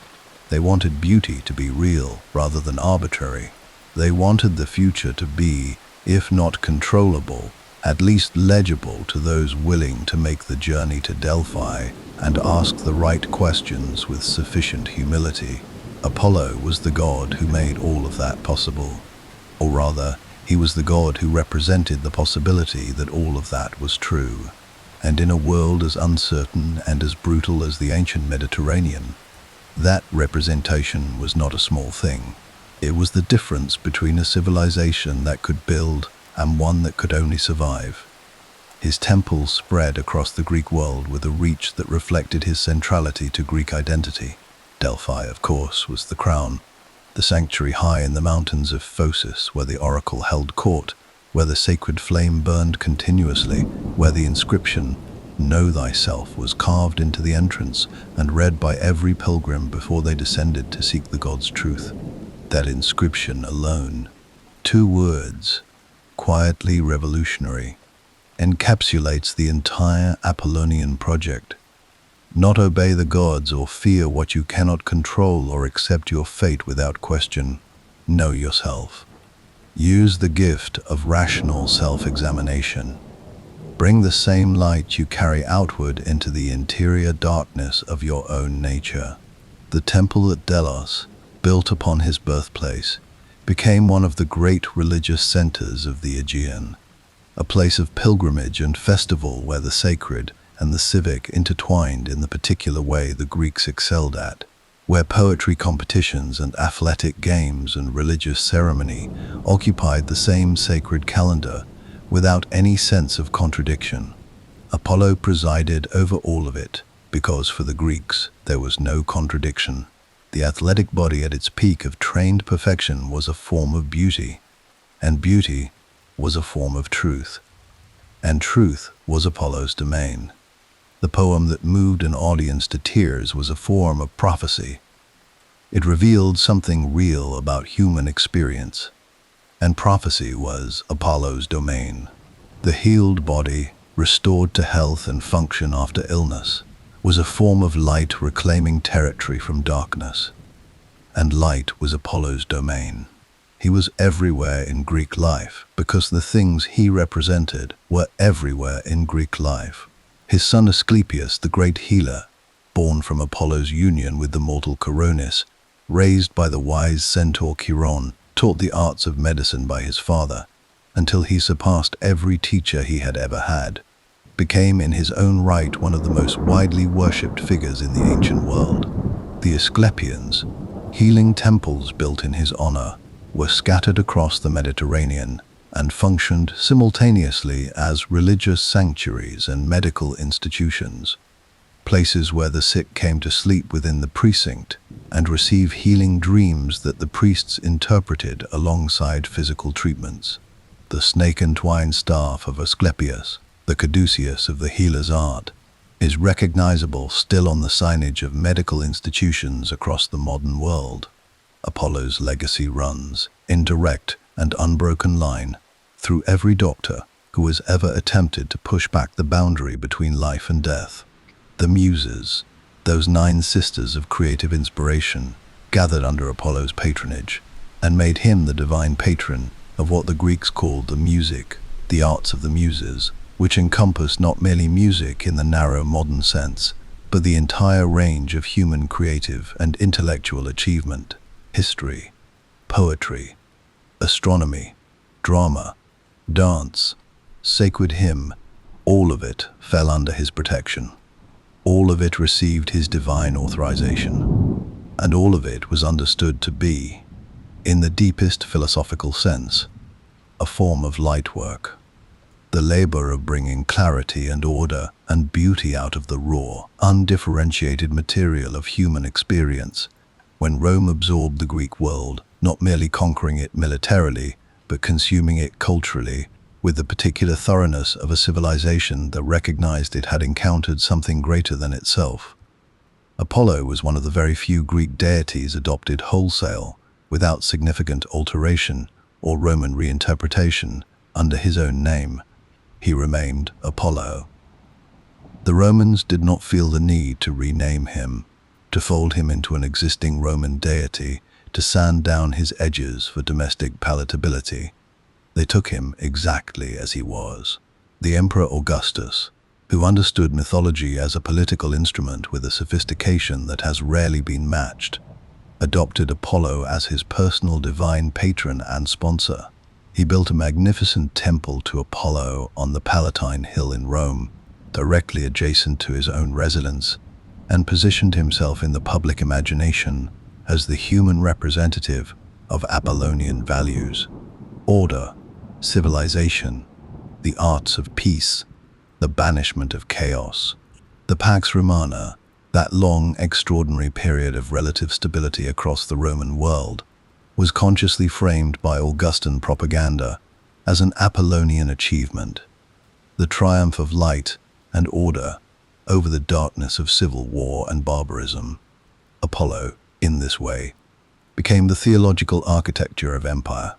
They wanted beauty to be real rather than arbitrary. They wanted the future to be, if not controllable, at least legible to those willing to make the journey to Delphi and ask the right questions with sufficient humility. Apollo was the god who made all of that possible. Or rather, he was the god who represented the possibility that all of that was true. And in a world as uncertain and as brutal as the ancient Mediterranean, that representation was not a small thing. It was the difference between a civilization that could build and one that could only survive. His temples spread across the Greek world with a reach that reflected his centrality to Greek identity. Delphi, of course, was the crown, the sanctuary high in the mountains of Phocis, where the oracle held court, where the sacred flame burned continuously, where the inscription, "Know thyself," was carved into the entrance and read by every pilgrim before they descended to seek the god's truth. That inscription alone, 2 words, quietly revolutionary, encapsulates the entire Apollonian project. Not obey the gods or fear what you cannot control or accept your fate without question. Know yourself. Use the gift of rational self-examination. Bring the same light you carry outward into the interior darkness of your own nature. The temple at Delos, built upon his birthplace, became one of the great religious centers of the Aegean, a place of pilgrimage and festival where the sacred and the civic intertwined in the particular way the Greeks excelled at, where poetry competitions and athletic games and religious ceremony occupied the same sacred calendar without any sense of contradiction. Apollo presided over all of it, because for the Greeks there was no contradiction. The athletic body at its peak of trained perfection was a form of beauty, and beauty was a form of truth, and truth was Apollo's domain. The poem that moved an audience to tears was a form of prophecy. It revealed something real about human experience, and prophecy was Apollo's domain. The healed body, restored to health and function after illness, was a form of light reclaiming territory from darkness, and light was Apollo's domain. He was everywhere in Greek life because the things he represented were everywhere in Greek life. His son Asclepius, the great healer, born from Apollo's union with the mortal Coronis, raised by the wise centaur Chiron, taught the arts of medicine by his father, until he surpassed every teacher he had ever had, became in his own right one of the most widely worshipped figures in the ancient world. The Asclepians, healing temples built in his honor, were scattered across the Mediterranean and functioned simultaneously as religious sanctuaries and medical institutions, places where the sick came to sleep within the precinct and receive healing dreams that the priests interpreted alongside physical treatments. The snake-entwined staff of Asclepius, the caduceus of the healer's art, is recognizable still on the signage of medical institutions across the modern world. Apollo's legacy runs, in direct and unbroken line, through every doctor who has ever attempted to push back the boundary between life and death. The Muses, those 9 sisters of creative inspiration, gathered under Apollo's patronage and made him the divine patron of what the Greeks called the music, the arts of the Muses, which encompassed not merely music in the narrow modern sense, but the entire range of human creative and intellectual achievement. History, poetry, astronomy, drama, dance, sacred hymn, all of it fell under his protection. All of it received his divine authorization, and all of it was understood to be, in the deepest philosophical sense, a form of light work. The labor of bringing clarity and order and beauty out of the raw, undifferentiated material of human experience. When Rome absorbed the Greek world, not merely conquering it militarily, but consuming it culturally, with the particular thoroughness of a civilization that recognized it had encountered something greater than itself. Apollo was one of the very few Greek deities adopted wholesale, without significant alteration or Roman reinterpretation, under his own name. He remained Apollo. The Romans did not feel the need to rename him, to fold him into an existing Roman deity, to sand down his edges for domestic palatability. They took him exactly as he was. The Emperor Augustus, who understood mythology as a political instrument with a sophistication that has rarely been matched, adopted Apollo as his personal divine patron and sponsor. He built a magnificent temple to Apollo on the Palatine Hill in Rome, directly adjacent to his own residence, and positioned himself in the public imagination as the human representative of Apollonian values: order, civilization, the arts of peace, the banishment of chaos. The Pax Romana, that long, extraordinary period of relative stability across the Roman world, was consciously framed by Augustan propaganda as an Apollonian achievement, the triumph of light and order over the darkness of civil war and barbarism. Apollo, in this way, became the theological architecture of empire.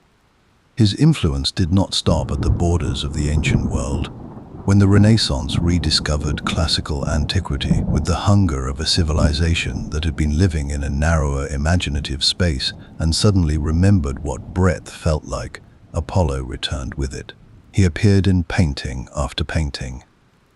His influence did not stop at the borders of the ancient world. When the Renaissance rediscovered classical antiquity with the hunger of a civilization that had been living in a narrower imaginative space and suddenly remembered what breadth felt like, Apollo returned with it. He appeared in painting after painting: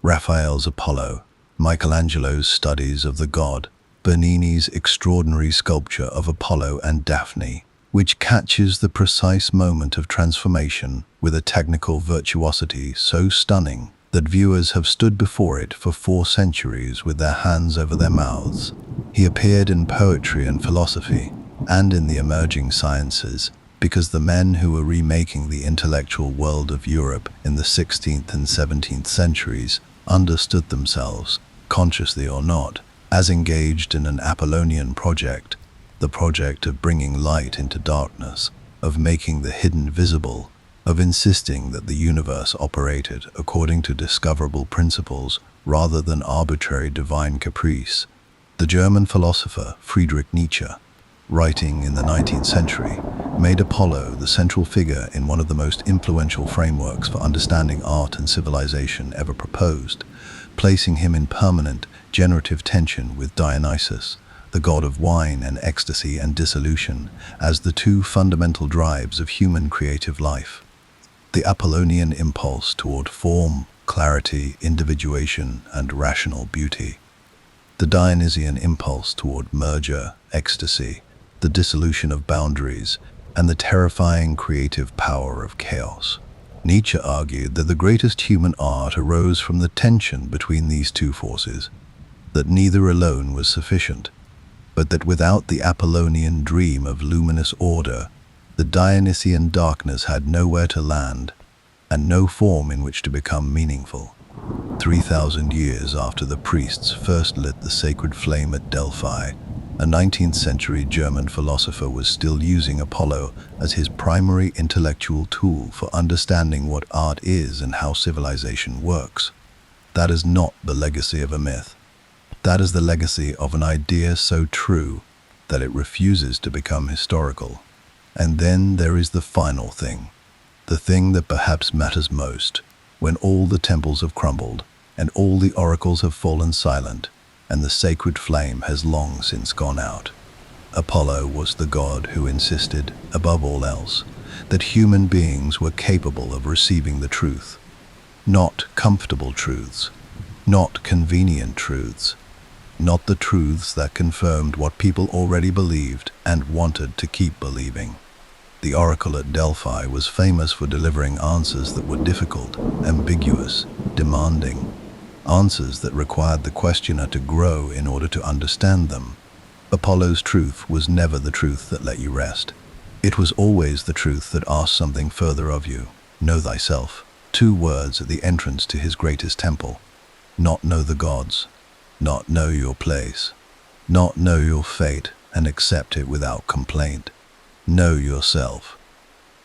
Raphael's Apollo, Michelangelo's studies of the god, Bernini's extraordinary sculpture of Apollo and Daphne, which catches the precise moment of transformation with a technical virtuosity so stunning that viewers have stood before it for 4 centuries with their hands over their mouths. He appeared in poetry and philosophy, and in the emerging sciences, because the men who were remaking the intellectual world of Europe in the 16th and 17th centuries understood themselves, consciously or not, as engaged in an Apollonian project, the project of bringing light into darkness, of making the hidden visible, of insisting that the universe operated according to discoverable principles rather than arbitrary divine caprice. The German philosopher Friedrich Nietzsche, writing in the 19th century, made Apollo the central figure in one of the most influential frameworks for understanding art and civilization ever proposed, placing him in permanent, generative tension with Dionysus, the god of wine and ecstasy and dissolution, as the 2 fundamental drives of human creative life. The Apollonian impulse toward form, clarity, individuation, and rational beauty. The Dionysian impulse toward merger, ecstasy, the dissolution of boundaries, and the terrifying creative power of chaos. Nietzsche argued that the greatest human art arose from the tension between these 2 forces, that neither alone was sufficient, but that without the Apollonian dream of luminous order, the Dionysian darkness had nowhere to land and no form in which to become meaningful. 3,000 years after the priests first lit the sacred flame at Delphi, a 19th century German philosopher was still using Apollo as his primary intellectual tool for understanding what art is and how civilization works. That is not the legacy of a myth. That is the legacy of an idea so true that it refuses to become historical. And then there is the final thing, the thing that perhaps matters most, when all the temples have crumbled and all the oracles have fallen silent and the sacred flame has long since gone out. Apollo was the god who insisted, above all else, that human beings were capable of receiving the truth. Not comfortable truths, not convenient truths, not the truths that confirmed what people already believed and wanted to keep believing. The oracle at Delphi was famous for delivering answers that were difficult, ambiguous, demanding, answers that required the questioner to grow in order to understand them. Apollo's truth was never the truth that let you rest. It was always the truth that asked something further of you. Know thyself. 2 words at the entrance to his greatest temple. Not know the gods, not know your place, not know your fate and accept it without complaint. Know yourself,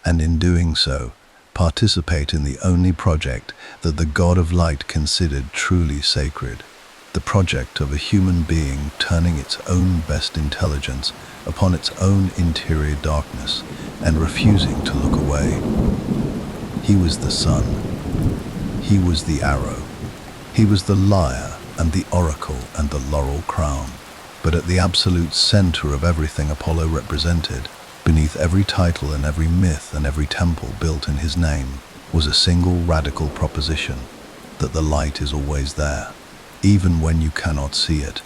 and in doing so, participate in the only project that the God of light considered truly sacred, the project of a human being turning its own best intelligence upon its own interior darkness and refusing to look away. He was the sun. He was the arrow. He was the lyre and the oracle and the laurel crown. But at the absolute center of everything Apollo represented, beneath every title and every myth and every temple built in his name, was a single radical proposition, that the light is always there, even when you cannot see it.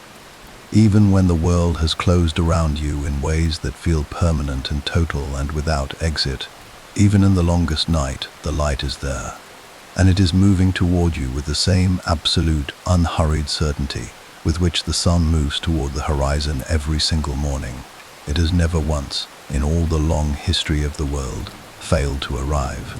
Even when the world has closed around you in ways that feel permanent and total and without exit, even in the longest night, the light is there. And it is moving toward you with the same absolute, unhurried certainty with which the sun moves toward the horizon every single morning. It has never once, in all the long history of the world, failed to arrive.